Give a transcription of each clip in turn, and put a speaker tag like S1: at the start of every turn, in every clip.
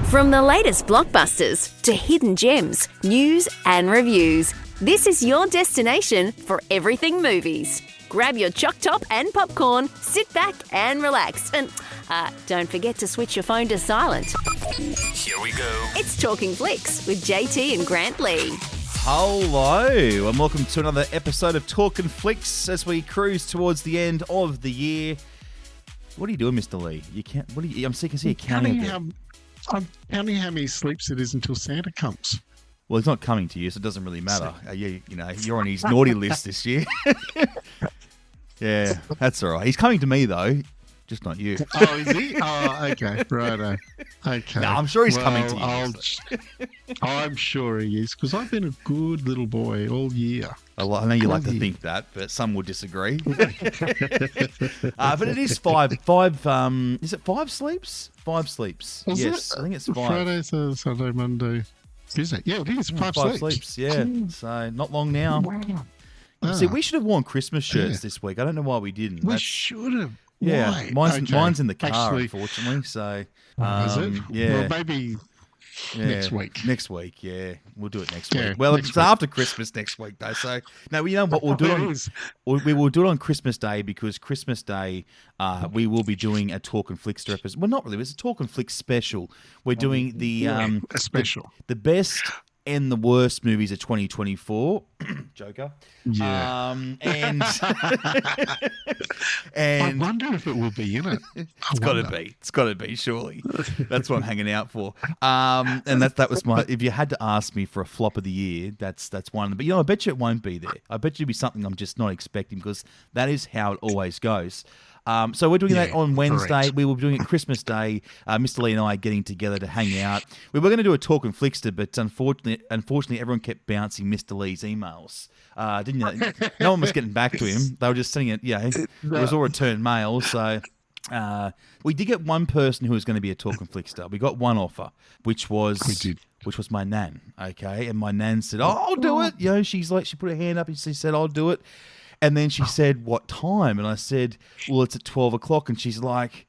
S1: From the latest blockbusters to hidden gems, news and reviews, this is your destination for everything movies. Grab your choc top and popcorn, sit back and relax. And don't forget to switch your phone to silent.
S2: Here we go.
S1: It's Talking Flicks with JT and Grant Lee.
S3: Hello, and welcome to another episode of Talkin' Flicks as we cruise towards the end of the year. What are you doing, Mr. Lee? You can't. What are you? I'm sick of seeing you counting.
S4: I'm counting how many sleeps it is until Santa comes.
S3: Well, he's not coming to you, so it doesn't really matter. You're on his naughty list this year. Yeah, that's all right. He's coming to me though, just not you.
S4: Oh, is he? Oh, okay, righto. Okay.
S3: No, I'm sure he's coming to you.
S4: I'm sure he is, because I've been a good little boy all year.
S3: I know you like to think that, but some will disagree. But it is five. Is it 5 sleeps? 5 sleeps. Yes, I think it's 5.
S4: Friday, Sunday, Monday. Is it? Yeah, it is. 5 sleeps.
S3: Yeah, so not long now.
S4: Wow.
S3: See, we should have worn Christmas shirts this week. I don't know why we didn't.
S4: We should have.
S3: Yeah,
S4: Why?
S3: mine's in the car, unfortunately. So,
S4: is it?
S3: Yeah.
S4: Well, maybe next week.
S3: Next week, yeah, we'll do it next week. Well, it's after Christmas next week, though. So, no, you know what we'll do? We will do it on Christmas Day, because Christmas Day we will be doing a Talkin' Flickster episode. Well, not really. It's a Talkin' Flicks special. We're doing a
S4: special,
S3: the best and the worst movies of 2024. Joker.
S4: Yeah.
S3: And
S4: I wonder if it will be in it.
S3: It's got to be. It's got to be, surely. That's what I'm hanging out for. And that was my. If you had to ask me for a flop of the year, that's one. But I bet you it won't be there. I bet you it'll be something I'm just not expecting, because that is how it always goes. So we're doing that on Wednesday. Correct. We will be doing it Christmas Day. Mr. Lee and I are getting together to hang out. We were going to do a Talkin' Flickster, but unfortunately, everyone kept bouncing Mr. Lee's emails. Didn't you? No one was getting back to him. They were just sending it. It was all return mail. So we did get one person who was going to be a Talkin' Flickster. We got one offer, which was my nan. Okay, and my nan said, "Oh, I'll do it." She put her hand up and she said, "I'll do it." And then she said, "What time?" And I said, "Well, it's at 12 o'clock." And she's like,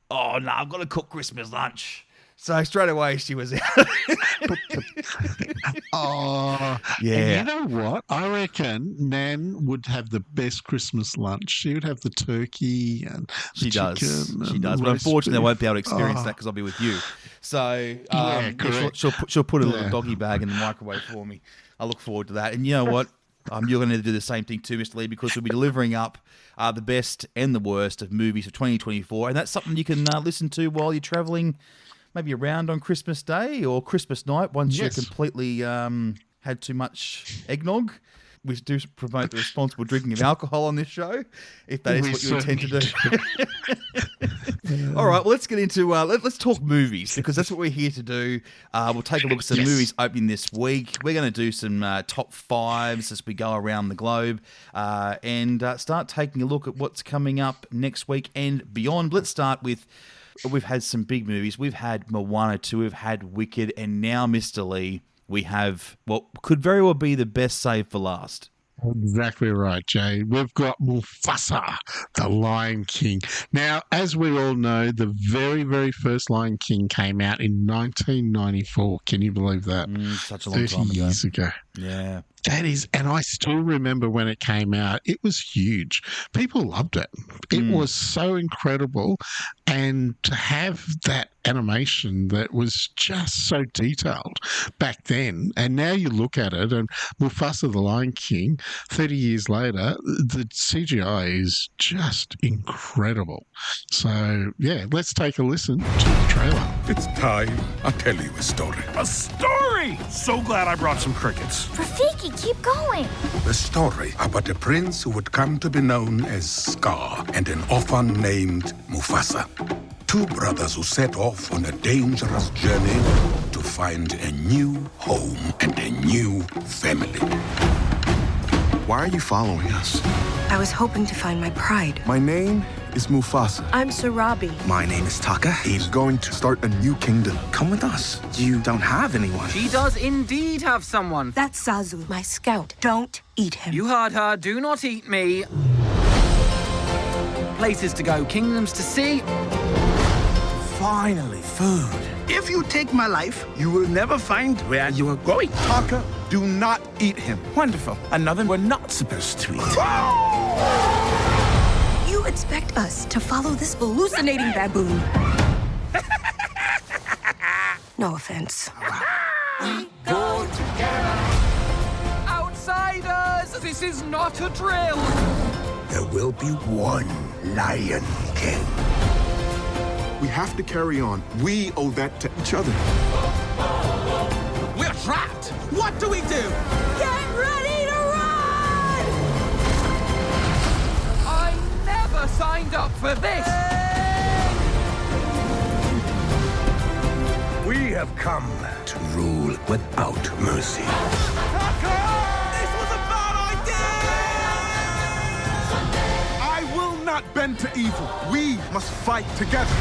S3: "Oh, no, I've got to cook Christmas lunch." So straight away she was out.
S4: Oh,
S3: yeah.
S4: And you know what? I reckon Nan would have the best Christmas lunch. She would have the turkey and
S3: she does.
S4: She
S3: does. But unfortunately, I won't be able to experience that because I'll be with you. So she'll put a little doggy bag in the microwave for me. I look forward to that. And you know what? You're going to do the same thing too, Mr. Lee, because we'll be delivering up the best and the worst of movies of 2024. And that's something you can listen to while you're travelling, maybe around on Christmas Day or Christmas night, once you're completely had too much eggnog. We do promote the responsible drinking of alcohol on this show, if that is what you intend to do. All right, well, let's get into let's talk movies, because that's what we're here to do. We'll take a look at some movies opening this week. We're going to do some top 5s as we go around the globe and start taking a look at what's coming up next week and beyond. Let's start with, we've had some big movies. We've had Moana 2, we've had Wicked, and now, Mr. Lee, we have what could very well be the best save for last.
S4: Exactly right, Jay. We've got Mufasa, the Lion King. Now, as we all know, the very, very first Lion King came out in 1994. Can you believe that?
S3: Such a long time ago.
S4: 30 years ago.
S3: Yeah.
S4: That is, and I still remember when it came out, it was huge. People loved it. It was so incredible. And to have that animation that was just so detailed back then, and now you look at it, and Mufasa the Lion King, 30 years later, the CGI is just incredible. So, yeah, let's take a listen to the trailer.
S5: It's time I tell you a story.
S2: A story! So glad I brought some crickets.
S6: Rafiki, keep going.
S5: The story about a prince who would come to be known as Scar and an orphan named Mufasa. 2 brothers who set off on a dangerous journey to find a new home and a new family.
S7: Why are you following us?
S8: I was hoping to find my pride.
S7: My name is Mufasa.
S8: I'm Sarabi.
S7: My name is Taka. He's going to start a new kingdom. Come with us. You don't have anyone.
S9: She does indeed have someone.
S8: That's Zazu, my scout. Don't eat him.
S9: You heard her. Do not eat me. Places to go, kingdoms to see.
S6: Finally, food.
S10: If you take my life, you will never find where you are going.
S6: Parker, do not eat him. Wonderful. Another we're not supposed to eat.
S8: You expect us to follow this hallucinating baboon? No offense.
S9: Go together. Outsiders! This is not a drill.
S10: There will be one Lion King.
S7: We have to carry on. We owe that to each other.
S9: We're trapped. What do we do?
S8: Get ready to run!
S9: I never signed up for this.
S10: We have come to rule without mercy.
S6: This was a bad idea!
S7: I will not bend to evil. We must fight together.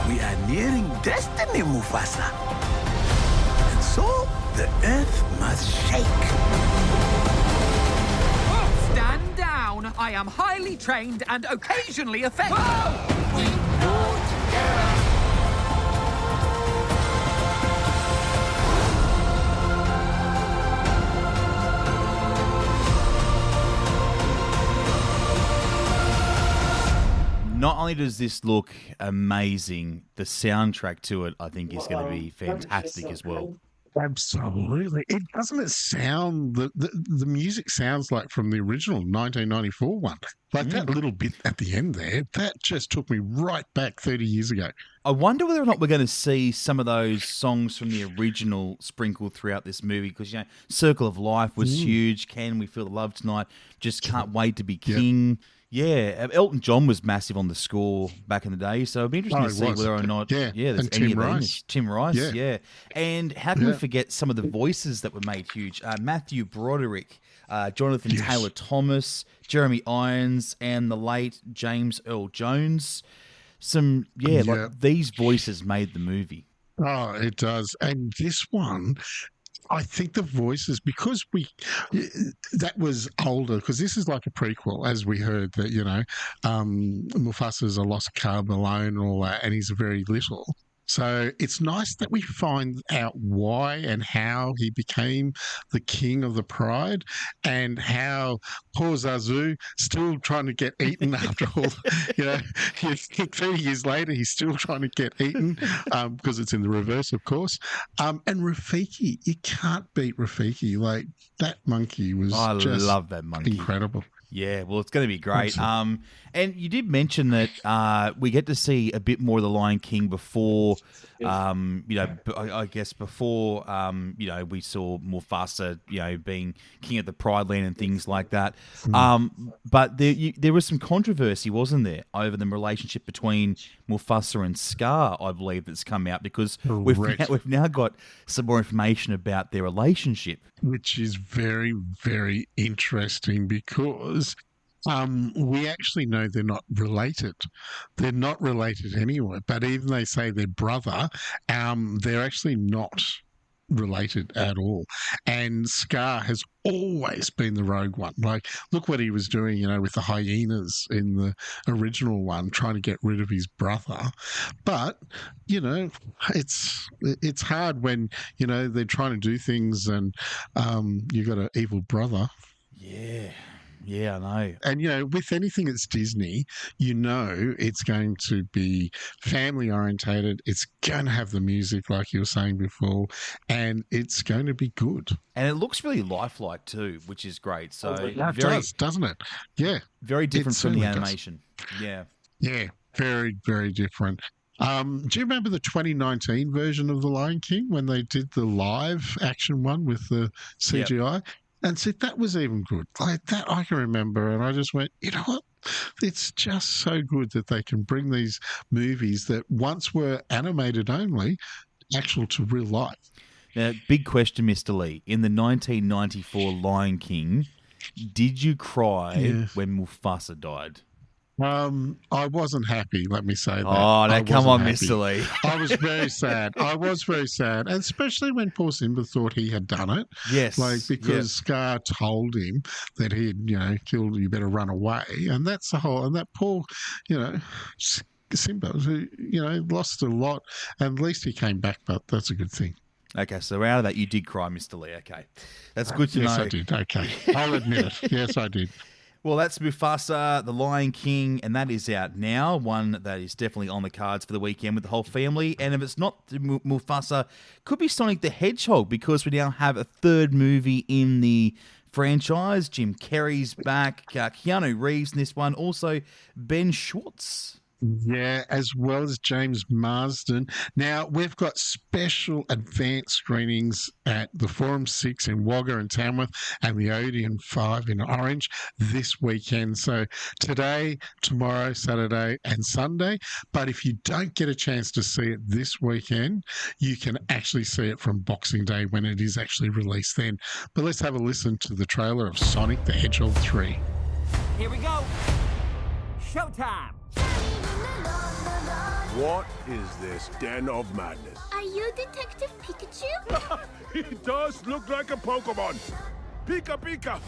S10: We are nearing destiny, Mufasa. And so, the earth must shake.
S9: Stand down. I am highly trained and occasionally offended. We go together.
S3: Not only does this look amazing, the soundtrack to it, I think, is going to be fantastic as well.
S4: Absolutely. It sound the music sounds like from the original 1994 one. Like that little bit at the end there, that just took me right back 30 years ago.
S3: I wonder whether or not we're going to see some of those songs from the original sprinkled throughout this movie, because, Circle of Life was huge. Can We Feel the Love Tonight? Just Can't Wait to Be King. Yep. Yeah, Elton John was massive on the score back in the day, so it'd be interesting to see whether or not, there's any of these. Tim Rice, yeah. And how can we forget some of the voices that were made huge? Matthew Broderick, Jonathan Taylor Thomas, Jeremy Irons, and the late James Earl Jones. Like these voices made the movie.
S4: Oh, it does. And this one, I think the voices, because that was older, because this is like a prequel, as we heard that, Mufasa's a lost cub alone and all that, and he's very little. So it's nice that we find out why and how he became the king of the pride, and how poor Zazu still trying to get eaten after all. 30 years later, he's still trying to get eaten because it's in the reverse, of course. And Rafiki, you can't beat Rafiki. Like, that monkey was
S3: love that monkey.
S4: Incredible.
S3: Yeah, well, it's going to be great. And you did mention that we get to see a bit more of the Lion King before, I guess before, we saw Mufasa, being king of the Pride Land and things like that. But there was some controversy, wasn't there, over the relationship between Mufasa and Scar, I believe, that's come out, because we've now got some more information about their relationship.
S4: Which is very, very interesting, because we actually know they're not related. They're not related anyway, but even they say they're brother, they're actually not related at all. And Scar has always been the rogue one. Like, look what he was doing, with the hyenas in the original one, trying to get rid of his brother. But, it's hard when, they're trying to do things and you've got an evil brother.
S3: Yeah, I know.
S4: And, with anything that's Disney, it's going to be family orientated. It's going to have the music, like you were saying before, and it's going to be good.
S3: And it looks really lifelike too, which is great. So
S4: it does, doesn't it? Yeah.
S3: Very different from the animation.
S4: Yeah. Yeah, very, very different. Do you remember the 2019 version of The Lion King when they did the live action one with the CGI? Yep. And see, that was even good. Like, that I can remember, and I just went, you know what? It's just so good that they can bring these movies that once were animated only, actual to real life.
S3: Now, big question, Mr. Lee. In the 1994 Lion King, did you cry when Mufasa died?
S4: I wasn't happy, let me say that.
S3: Oh, now come on, happy. Mr. Lee.
S4: I was very sad. I was very sad. And especially when poor Simba thought he had done it.
S3: Yes.
S4: Because Scar told him that he had, killed, you better run away. And that's the whole, and that poor, Simba, who, lost a lot, and at least he came back, but that's a good thing.
S3: Okay, so out of that, you did cry, Mr. Lee. Okay. That's good to know.
S4: Yes, I did. Okay. I'll admit it. Yes, I did.
S3: Well, that's Mufasa, The Lion King, and that is out now. One that is definitely on the cards for the weekend with the whole family. And if it's not Mufasa, could be Sonic the Hedgehog, because we now have a third movie in the franchise. Jim Carrey's back, Keanu Reeves in this one, also Ben Schwartz.
S4: Yeah, as well as James Marsden. Now, we've got special advanced screenings at the Forum 6 in Wagga and Tamworth and the Odeon 5 in Orange this weekend. So today, tomorrow, Saturday and Sunday. But if you don't get a chance to see it this weekend, you can actually see it from Boxing Day when it is actually released then. But let's have a listen to the trailer of Sonic the Hedgehog 3.
S9: Here we go. Showtime.
S11: What is this den of madness?
S12: Are you Detective Pikachu?
S11: He does look like a Pokemon. Pika Pika.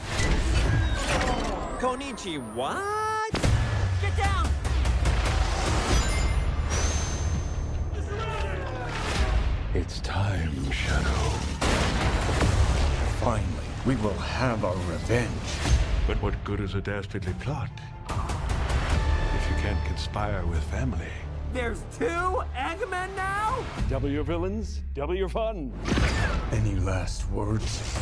S9: Konichi, what? Get down!
S11: It's time, Shadow. Finally, we will have our revenge. But what good is a dastardly plot if you can't conspire with family?
S9: There's 2 Eggmen now?
S11: Double your villains, double your fun. Any last words?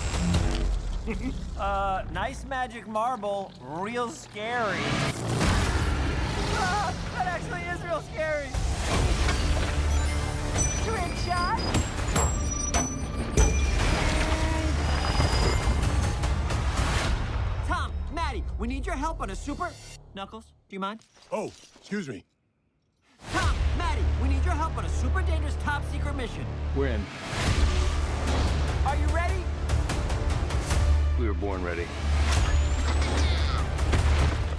S9: Nice magic marble, real scary. That actually is real scary. Trick shot. Tom, Maddie, we need your help on a super... Knuckles, do you mind?
S11: Oh, excuse me.
S9: Tom, Maddie, we need your help on a super dangerous top secret mission.
S11: When?
S9: Are you ready?
S11: We were born ready.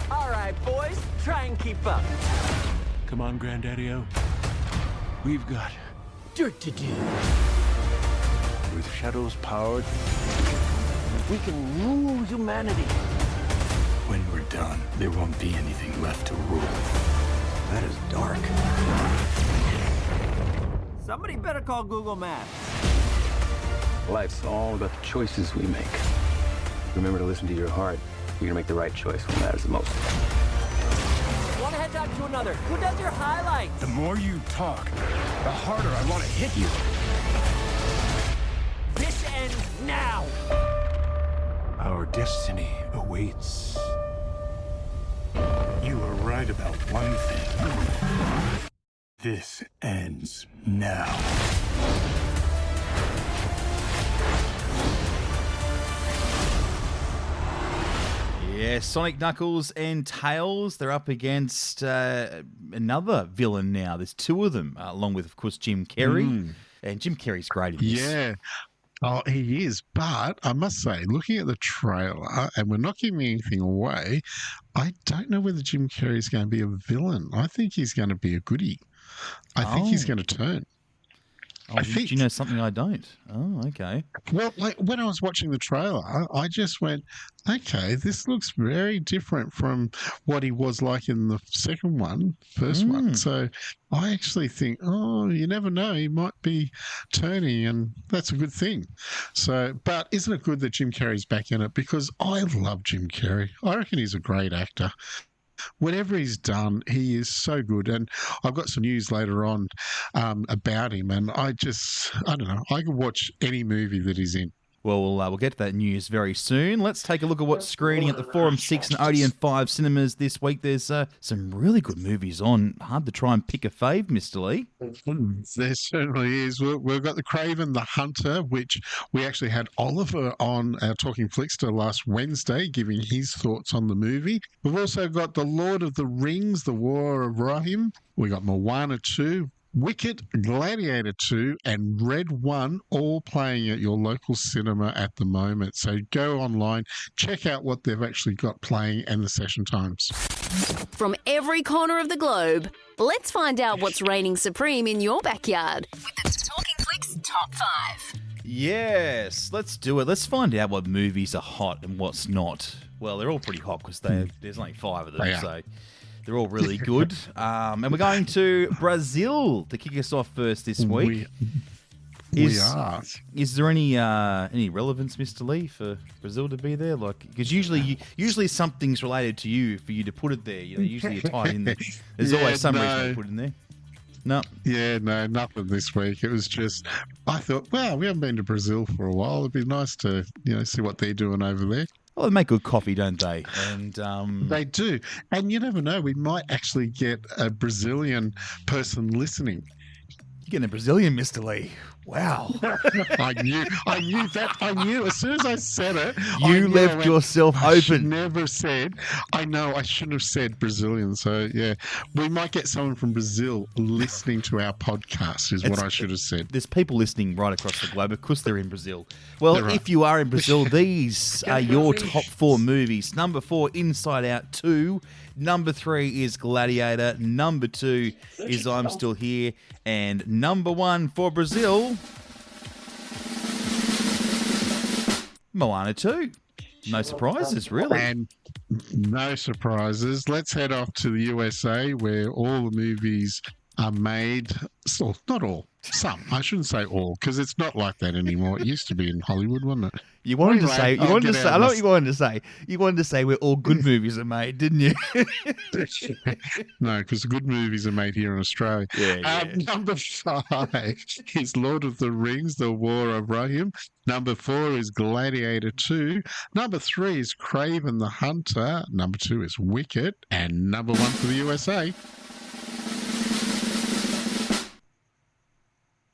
S9: All right, boys, try and keep up.
S11: Come on, Granddaddy-O. We've got
S9: Dirt to do.
S11: with Shadow's power, we can rule humanity. When we're done, there won't be anything left to rule. That is dark.
S9: Somebody better call Google Maps.
S13: Life's all about the choices we make. Remember to listen to your heart. You're gonna make the right choice when it matters the most.
S9: One head talk to another. Who does your highlights?
S11: The more you talk, the harder I want to hit you.
S9: This ends now.
S11: Our destiny awaits. You were right about one thing. This ends now.
S3: Yeah, Sonic, Knuckles, and Tails, they're up against another villain now. There's 2 of them, along with, of course, Jim Carrey. And Jim Carrey's great in this.
S4: Yeah. Oh, he is. But I must say, looking at the trailer, and we're not giving anything away, I don't know whether Jim Carrey is going to be a villain. I think he's going to be a goodie. I think he's going to turn.
S3: Oh, do you know something I don't? Oh, okay.
S4: Well, like when I was watching the trailer, I just went, okay, this looks very different from what he was like in the first one. So I actually think, oh, you never know, he might be turning, and that's a good thing. So, but isn't it good that Jim Carrey's back in it? Because I love Jim Carrey. I reckon he's a great actor. Whatever he's done, he is so good. And I've got some news later on about him. And I don't know, I could watch any movie that he's in.
S3: Well, we'll get to that news very soon. Let's take a look at what's screening at the Forum 6 and Odeon 5 cinemas this week. There's some really good movies on. Hard to try and pick a fave, Mr. Lee.
S4: There certainly is. We've got The Craven the Hunter, which we actually had Oliver on our Talking Flickster last Wednesday, giving his thoughts on the movie. We've also got The Lord of the Rings, The War of Rohirrim. We got Moana 2. Wicked, Gladiator 2 and Red 1 all playing at your local cinema at the moment. So go online, check out what they've actually got playing and the session times.
S1: From every corner of the globe, let's find out what's reigning supreme in your backyard with the Talking Flicks Top 5.
S3: Yes, let's do it. Let's find out what movies are hot and what's not. Well, they're all pretty hot because there's only 5 of them. So They're all really good. And we're going to Brazil to kick us off first this week.
S4: We are.
S3: Is there any relevance, Mr. Lee, for Brazil to be there? Like, because usually something's related to you for you to put it there. Usually you're tied in there. There's always some reason to put it in there. No.
S4: Yeah, no, nothing this week. It was just, I thought, well, we haven't been to Brazil for a while. It'd be nice to, see what they're doing over there.
S3: Well, they make good coffee, don't they? And
S4: they do. And you never know, we might actually get a Brazilian person listening.
S3: You're getting a Brazilian, Mr. Lee. Wow.
S4: I knew. As soon as I said it,
S3: you left yourself open.
S4: Never said. I know. I shouldn't have said Brazilian. So yeah, we might get someone from Brazil listening to our podcast. Is what I should have said.
S3: There's people listening right across the globe because they're in Brazil. Well, if you are in Brazil, these are your top 4 movies. Number 4, Inside Out 2. Number 3 is Gladiator. Number 2 is I'm Still Here. And number 1 for Brazil, Moana 2. No surprises, really.
S4: And no surprises. Let's head off to the USA where all the movies are made. So, not all. Some. I shouldn't say all because it's not like that anymore. It used to be in Hollywood, wasn't it?
S3: You wanted to say. I know what you wanted to say. You wanted to say where all good movies are made, didn't you?
S4: No, because good movies are made here in Australia.
S3: Yeah.
S4: Number 5 is Lord of the Rings: The War of Rohirrim. Number 4 is Gladiator 2. Number 3 is Kraven the Hunter. Number 2 is Wicked, and number 1 for the USA.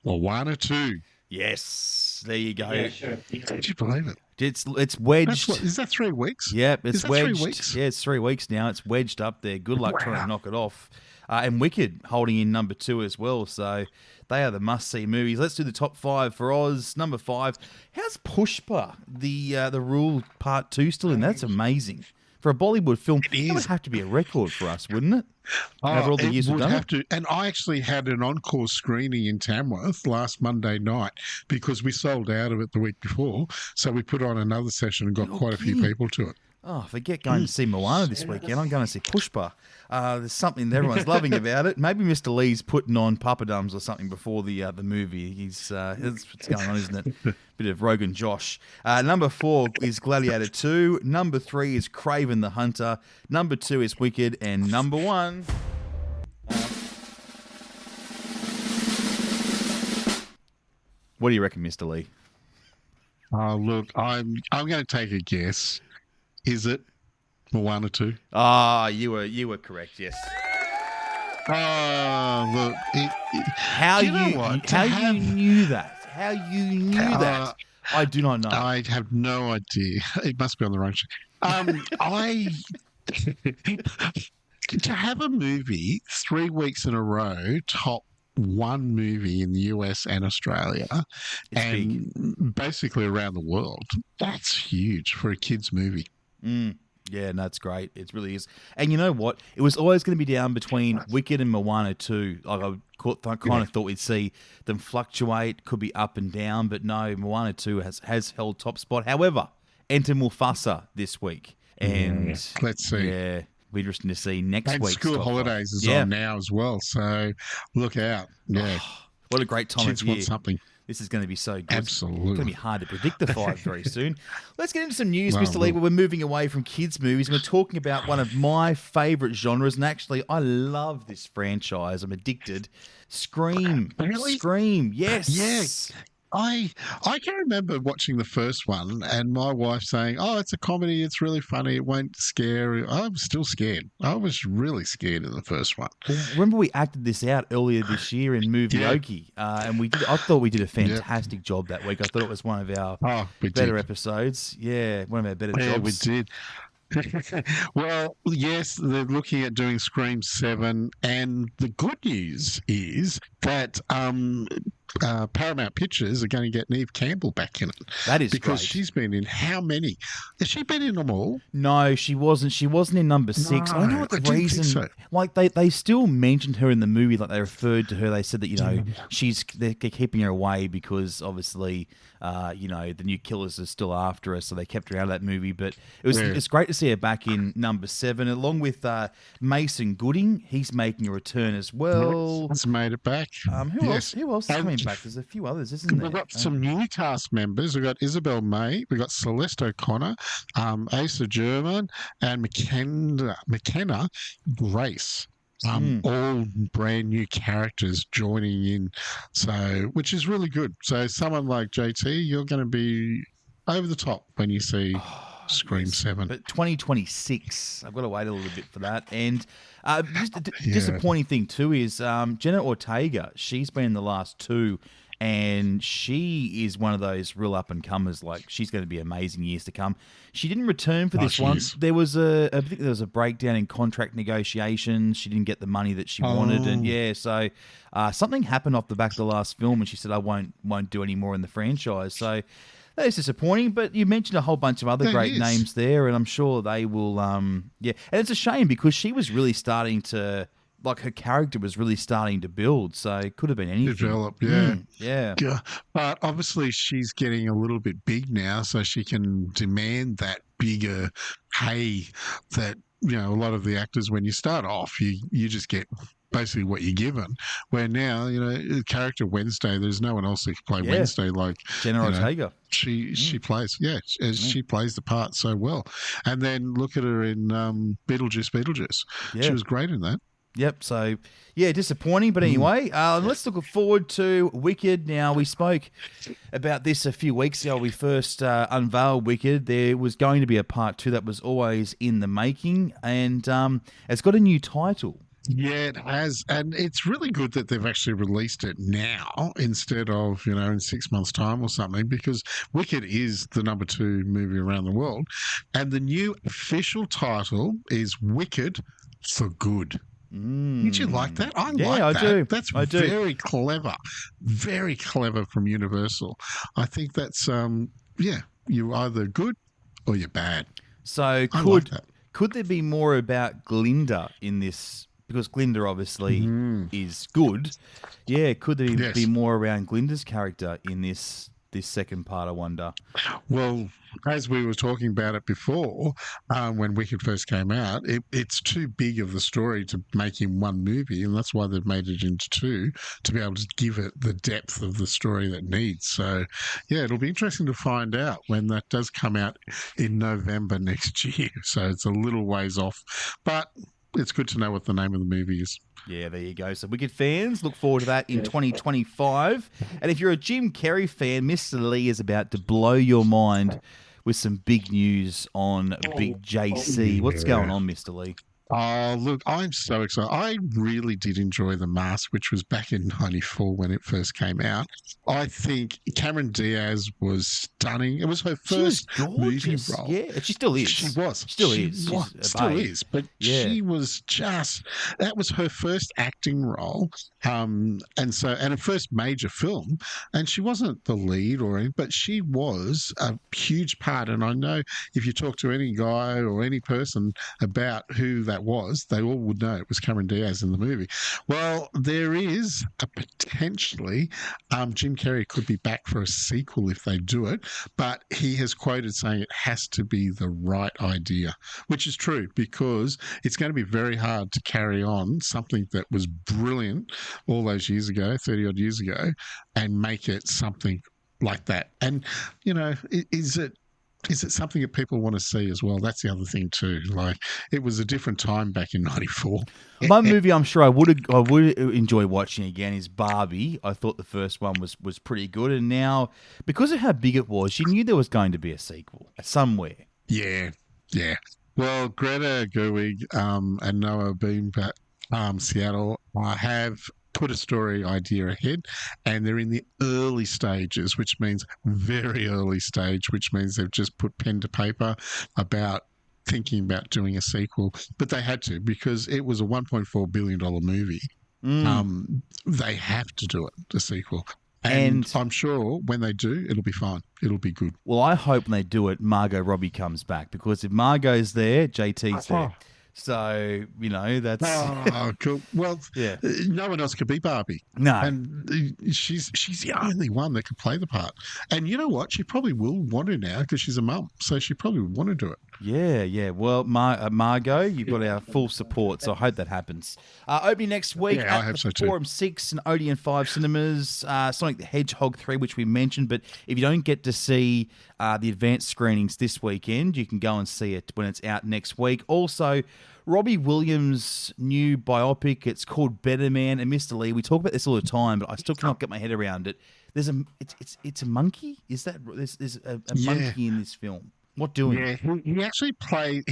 S4: Moana 2.
S3: Yes, there you go.
S4: Yeah, sure. Did you believe it?
S3: It's wedged.
S4: Is that 3 weeks?
S3: Yep, it's wedged.
S4: 3 weeks?
S3: Yeah, it's 3 weeks now. It's wedged up there. Good luck trying to knock it off. And Wicked holding in number 2 as well. So they are the must-see movies. Let's do the top 5 for Oz. Number 5. How's Pushpa, the Rule Part 2 still in? That's amazing. For a Bollywood film, it would have to be a record for us, wouldn't it? Over all the years we've done it.
S4: And I actually had an encore screening in Tamworth last Monday night because we sold out of it the week before. So we put on another session and got quite a few people to it.
S3: Oh, forget going to see Moana this weekend. I'm going to see Pushpa. There's something that everyone's loving about it. Maybe Mr. Lee's putting on papadums or something before the movie. That's what's going on, isn't it? Bit of Rogan Josh. Number 4 is Gladiator 2. Number 3 is Kraven the Hunter. Number 2 is Wicked. And number 1... what do you reckon, Mr. Lee?
S4: Look, I'm going to take a guess. Is it Moana 2?
S3: You were correct, yes.
S4: Look.
S3: How you knew that? How you knew that? I do not know.
S4: I have no idea. It must be on the wrong show. To have a movie 3 weeks in a row top 1 movie in the US and Australia and big. Basically around the world, that's huge for a kid's movie.
S3: Yeah, no, it's great. It really is. And you know what? It was always going to be down between Wicked and Moana 2. Like I kind of thought we'd see them fluctuate, could be up and down, but no, Moana 2 has held top spot. However, enter Mufasa this week. And
S4: let's see.
S3: Yeah, we're interested to see next week.
S4: And school holidays is on now as well, so look out. Yeah.
S3: What a great time
S4: Kids
S3: of year.
S4: want something.
S3: This is going to be so good.
S4: Absolutely.
S3: It's going to be hard to predict the 5 very soon. Let's get into some news, Mr. Lee. We're moving away from kids' movies. We're talking about one of my favourite genres, and actually, I love this franchise. I'm addicted. Scream.
S4: Really?
S3: Scream, yes.
S4: Yes. I can remember watching the first one and my wife saying, "Oh, it's a comedy. It's really funny. It won't scare." I was still scared. I was really scared in the first one.
S3: Well, remember we acted this out earlier this year in Movie and we did. I thought we did a fantastic job that week. I thought it was one of our better episodes. Yeah, one of our better jobs.
S4: Yeah, we did. Well, yes, they're looking at doing Scream 7, and the good news is that Paramount Pictures are going to get Neve Campbell back in it.
S3: That is
S4: because
S3: great.
S4: she's been in how many? Has she been in them all?
S3: No, she wasn't. She wasn't in number 6. I don't know what the reason.
S4: So.
S3: Like they still mentioned her in the movie. Like they referred to her. They said that they're keeping her away because obviously the new killers are still after her, so they kept her out of that movie. But it's great to see her back in number 7, along with Mason Gooding. He's making a return as well.
S4: He's made it back.
S3: Who else is coming back? There's a few others, isn't there?
S4: We've got some new cast members. We've got Isabel May, we've got Celeste O'Connor, Asa German, and McKenna Grace. All brand new characters joining in, which is really good. So someone like JT, you're going to be over the top when you see Scream 7.
S3: But 2026, I've got to wait a little bit for that. And just a disappointing thing too is Jenna Ortega. She's been in the last 2. And she is one of those real up-and-comers. Like, she's going to be amazing years to come. She didn't return for this one. There was I think there was a breakdown in contract negotiations. She didn't get the money that she wanted. And, so something happened off the back of the last film, and she said, I won't do any more in the franchise. So that is disappointing. But you mentioned a whole bunch of other great names there, and I'm sure they will, And it's a shame because she was really starting to... Like her character was really starting to build, so it could have been anything.
S4: Develop, yeah. But obviously she's getting a little bit big now, so she can demand that bigger pay that, a lot of the actors, when you start off, you just get basically what you're given. Where now, the character Wednesday, there's no one else that can play Wednesday like
S3: Jenna Ortega.
S4: She plays, she plays the part so well. And then look at her in Beetlejuice. Yeah. She was great in that.
S3: Yep. So, disappointing. But anyway, let's look forward to Wicked. Now, we spoke about this a few weeks ago. We first unveiled Wicked. There was going to be a part 2 that was always in the making, and it's got a new title.
S4: Yeah, it has. And it's really good that they've actually released it now instead of, in 6 months' time or something, because Wicked is the number 2 movie around the world. And the new official title is Wicked for Good. Did you like that? I like that.
S3: Do.
S4: That's very clever. Very clever from Universal. I think that's, you're either good or you're bad.
S3: So could there be more about Glinda in this? Because Glinda obviously is good. Yeah, could there be more around Glinda's character in this second part, I wonder?
S4: Well, as we were talking about it before, when Wicked first came out, it's too big of the story to make in one movie, and that's why they've made it into 2, to be able to give it the depth of the story that it needs. So, it'll be interesting to find out when that does come out in November next year. So it's a little ways off, but it's good to know what the name of the movie is.
S3: Yeah, there you go. So Wicked fans, look forward to that in 2025. And if you're a Jim Carrey fan, Mr. Lee is about to blow your mind with some big news on Big JC. What's going on, Mr. Lee?
S4: Oh, look, I'm so excited. I really did enjoy The Mask, which was back in 94 when it first came out. I think Cameron Diaz was stunning. It was her first movie role.
S3: Yeah, she still is.
S4: She was.
S3: Still is.
S4: Still is. But she was that was her first acting role. And her first major film. And she wasn't the lead or anything, but she was a huge part. And I know if you talk to any guy or any person about who that was, they all would know it was Cameron Diaz in the movie. Well, there is a potentially Jim Carrey could be back for a sequel if they do it, but he has quoted saying it has to be the right idea, which is true because it's going to be very hard to carry on something that was brilliant all those years ago, 30 odd years ago, and make it something like that. And, is it something that people want to see as well? That's the other thing too. Like, it was a different time back in 94.
S3: One movie I'm sure I would enjoy watching again is Barbie. I thought the first one was pretty good, and now because of how big it was, you knew there was going to be a sequel somewhere.
S4: Yeah. Well, Greta Gerwig and Noah Baumbach, Seattle, have put a story idea ahead, and they're in the early stages, which means very early stage, which means they've just put pen to paper about thinking about doing a sequel. But they had to, because it was a $1.4 billion movie. They have to do it, the sequel. And I'm sure when they do, it'll be fine. It'll be good.
S3: Well, I hope when they do it, Margot Robbie comes back, because if Margot's there, JT's there. So, that's...
S4: Oh, cool. Well,
S3: yeah.
S4: No one else could be Barbie.
S3: No.
S4: And she's the only one that could play the part. And you know what? She probably will want to now because she's a mum. So she probably would want to do it.
S3: Yeah. Well, Margot, you've got our full support, so I hope that happens. Opening next week
S4: I
S3: at
S4: hope
S3: the
S4: so too.
S3: Forum 6 and Odeon 5 cinemas, Sonic the Hedgehog 3, which we mentioned. But if you don't get to see the advanced screenings this weekend, you can go and see it when it's out next week. Also, Robbie Williams' new biopic, it's called Better Man. And Mr. Lee, we talk about this all the time, but I still cannot get my head around it. It's a monkey? Is that there's a monkey in this film? What doing?
S4: Yeah, he actually plays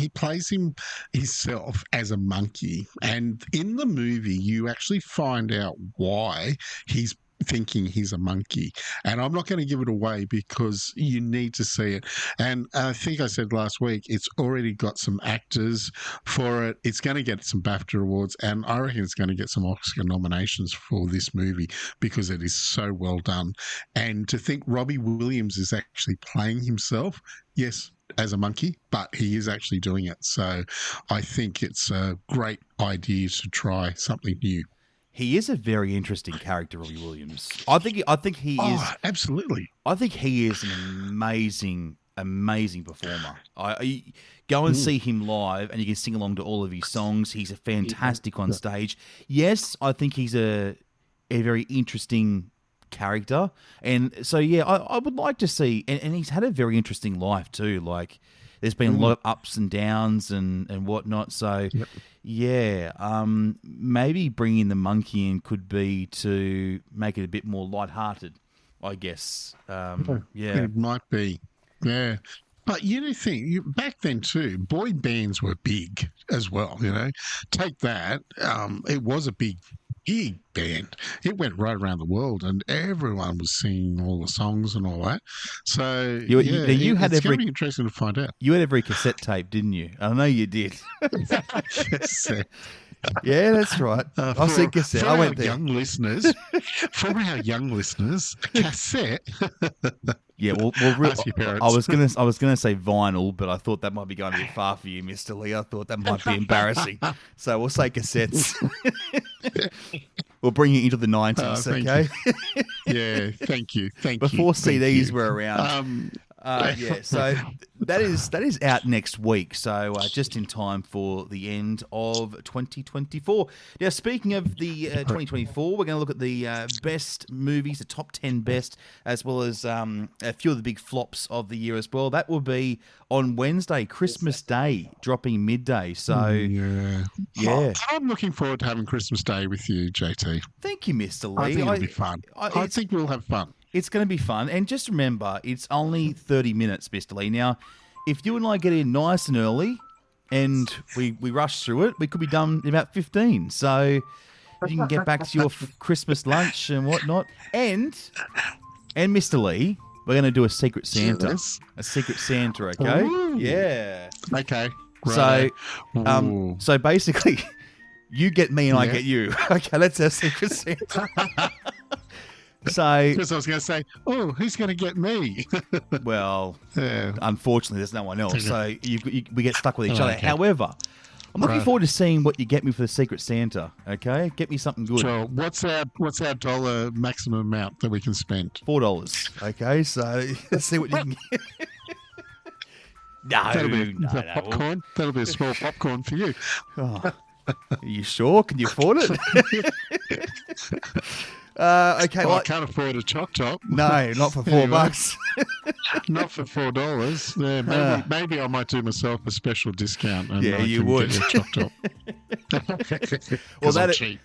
S4: himself as a monkey, and in the movie you actually find out why he's thinking he's a monkey. And I'm not going to give it away because you need to see it. And I think I said last week, it's already got some actors for it. It's going to get some BAFTA awards, and I reckon it's going to get some Oscar nominations for this movie because it is so well done. And to think Robbie Williams is actually playing himself, yes, as a monkey, but he is actually doing it. So I think it's a great idea to try something new.
S3: He is a very interesting character, Robbie Williams. I think he is
S4: absolutely.
S3: I think he is an amazing performer. I go and see him live, and you can sing along to all of his songs. He's a fantastic on stage. Yes, I think he's a very interesting character, and so I would like to see. And he's had a very interesting life too. Like, there's been a lot of ups and downs and whatnot. So. Maybe bringing the monkey in could be to make it a bit more lighthearted, I guess.
S4: It might be. Yeah. But you think, back then too, boy bands were big as well, Take that. It was a big band. It went right around the world, and everyone was singing all the songs and all that. So
S3: you had
S4: it's going to be interesting to find out.
S3: You had every cassette tape, didn't you? I know you did.
S4: Yes.
S3: Yeah, that's right. I said cassette. I went there.
S4: For our young listeners, cassette.
S3: Yeah, well, I was gonna say vinyl, but I thought that might be going a bit far for you, Mr. Lee. I thought that might be embarrassing, so we'll say cassettes. We'll bring you into the 90s, okay?
S4: Yeah, thank you.
S3: Before CDs were around. So that is out next week. So just in time for the end of 2024. Now, speaking of the 2024, we're going to look at the best movies, the top 10 best, as well as a few of the big flops of the year as well. That will be on Wednesday, Christmas Day, dropping midday. So yeah.
S4: I'm looking forward to having Christmas Day with you, JT.
S3: Thank you, Mr. Lee.
S4: I think it'll be fun. I think we'll have fun.
S3: It's going to be fun. And just remember, it's only 30 minutes, Mr. Lee. Now, if you and I get in nice and early and we rush through it, we could be done in about 15. So you can get back to your Christmas lunch and whatnot. And Mr. Lee, we're going to do a Secret Santa.
S4: Yes.
S3: A Secret Santa, okay?
S4: Ooh.
S3: Yeah.
S4: Okay. Right.
S3: So basically, you get me and I get you. Okay, that's our Secret Santa. So,
S4: because I was going to say, who's going to get me?
S3: Well, unfortunately, there's no one else. So we get stuck with each other. However, I'm looking forward to seeing what you get me for the Secret Santa. Okay, get me something good.
S4: So what's our dollar maximum amount that we can spend?
S3: $4. Okay, so let's see what you can get.
S4: That'll be popcorn. That'll be a small popcorn for you.
S3: Are you sure? Can you afford it? Okay,
S4: I can't afford a choc top.
S3: No, not for $4.
S4: Not for $4. Yeah, maybe I might do myself a special discount. And
S3: you would.
S4: Get a choc top.
S3: Well,
S4: I'm cheap.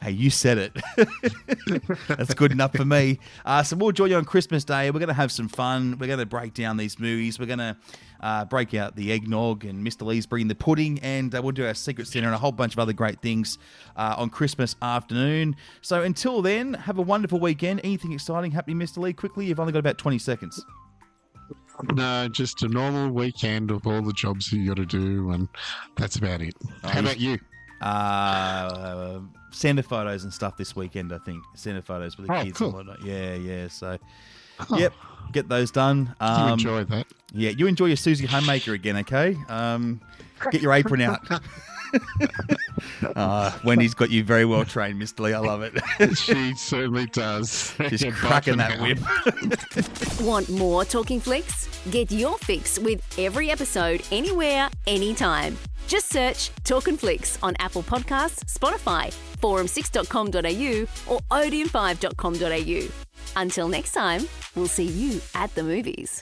S3: Hey, you said it. That's good enough for me. So we'll join you on Christmas Day. We're going to have some fun. We're going to break down these movies. We're going to break out the eggnog, and Mr. Lee's bringing the pudding, and we'll do our Secret Santa and a whole bunch of other great things on Christmas afternoon. So until then, have a wonderful weekend. Anything exciting happening, Mr. Lee? Quickly, you've only got about 20 seconds.
S4: No, just a normal weekend of all the jobs you got to do, and that's about it. How about you?
S3: Santa photos and stuff this weekend, I think. Santa photos with the kids
S4: cool.
S3: and whatnot. Yeah. So, yep, get those done.
S4: You enjoy that.
S3: Yeah, you enjoy your Susie Homemaker again, okay? Get your apron out. Wendy's got you very well trained, Mr. Lee. I love it.
S4: She certainly does.
S3: Just cracking that whip.
S1: Want more Talking Flicks? Get your fix with every episode anywhere, anytime. Just search Talkin' Flicks on Apple Podcasts, Spotify, forum6.com.au or odeon5.com.au. Until next time, we'll see you at the movies.